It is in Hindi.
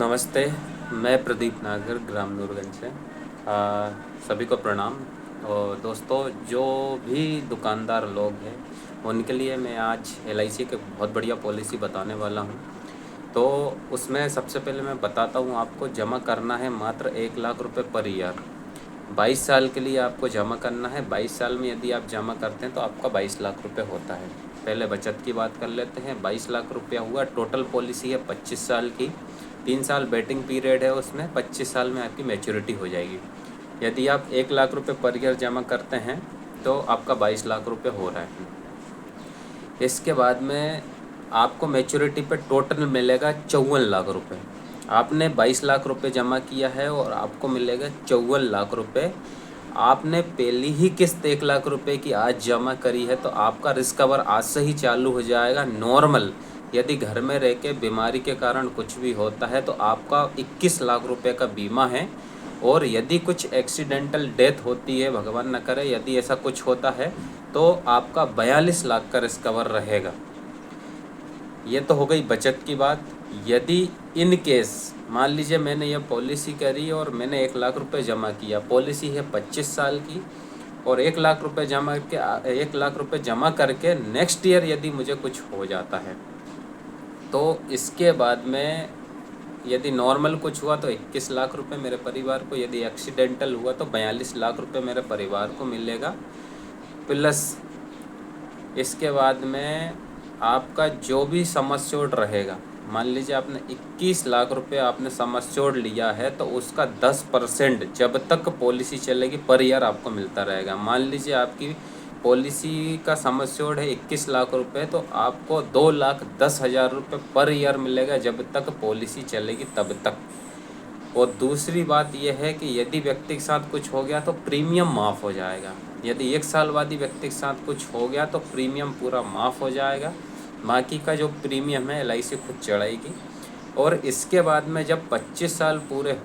नमस्ते। मैं प्रदीप नागर ग्राम नूरगंज से। सभी को प्रणाम। और दोस्तों, जो भी दुकानदार लोग हैं उनके लिए मैं आज एलआईसी की बहुत बढ़िया पॉलिसी बताने वाला हूं। तो उसमें सबसे पहले मैं बताता हूं, आपको जमा करना है मात्र 1 लाख रुपए पर ईयर। 22 साल के लिए आपको जमा करना है। 22 साल में यदि आप जमा करते हैं तो आपका 22 लाख रुपए होता है। पहले बचत की बात कर लेते हैं। 22 लाख रुपया हुआ। टोटल पॉलिसी है 25 साल की। 3 साल वेटिंग पीरियड है उसमें। 25 साल में आपकी मैच्योरिटी हो जाएगी। यदि आप 1 लाख रुपए पर ईयर जमा करते हैं तो आपका 22 लाख रुपये हो रहा है। इसके बाद में आपको मैच्योरिटी पे टोटल मिलेगा 54 लाख रुपये। आपने 22 लाख रुपये जमा किया है और आपको मिलेगा 54 लाख रुपये। आपने पहली ही किस्त 1 लाख रुपये की आज जमा करी है तो आपका रिस्क कवर आज से ही चालू हो जाएगा नॉर्मल। यदि घर में रह के बीमारी के कारण कुछ भी होता है तो आपका 21 लाख रुपये का बीमा है। और यदि कुछ एक्सीडेंटल डेथ होती है, भगवान न करे यदि ऐसा कुछ होता है, तो आपका 42 लाख का रिस्क कवर रहेगा। ये तो हो गई बचत की बात। यदि इन केस मान लीजिए मैंने ये पॉलिसी करी और मैंने 1 लाख रुपये जमा किया, पॉलिसी है 25 साल की, और 1 लाख रुपये जमा करके नेक्स्ट ईयर यदि मुझे कुछ हो जाता है तो इसके बाद में यदि नॉर्मल कुछ हुआ तो 21 लाख रुपये मेरे परिवार को, यदि एक्सीडेंटल हुआ तो 42 लाख रुपये मेरे परिवार को मिलेगा। प्लस इसके बाद में आपका जो भी सम एश्योर्ड रहेगा, मान लीजिए आपने 21 लाख रुपये आपने सम एश्योर्ड लिया है तो उसका 10% जब तक पॉलिसी चलेगी पर ईयर आपको मिलता रहेगा। मान लीजिए आपकी पॉलिसी का सम एश्योर्ड है 21 लाख रुपये, तो आपको 2,10,000 रुपये पर ईयर मिलेगा जब तक पॉलिसी चलेगी तब तक। और दूसरी बात यह है कि यदि व्यक्ति के साथ कुछ हो गया तो प्रीमियम माफ़ हो जाएगा। यदि 1 साल बाद ही व्यक्ति के साथ कुछ हो गया तो प्रीमियम पूरा माफ़ हो जाएगा। बाकी का जो प्रीमियम है एलआईसी खुद चढ़ाएगी। और इसके बाद में जब 25 साल पूरे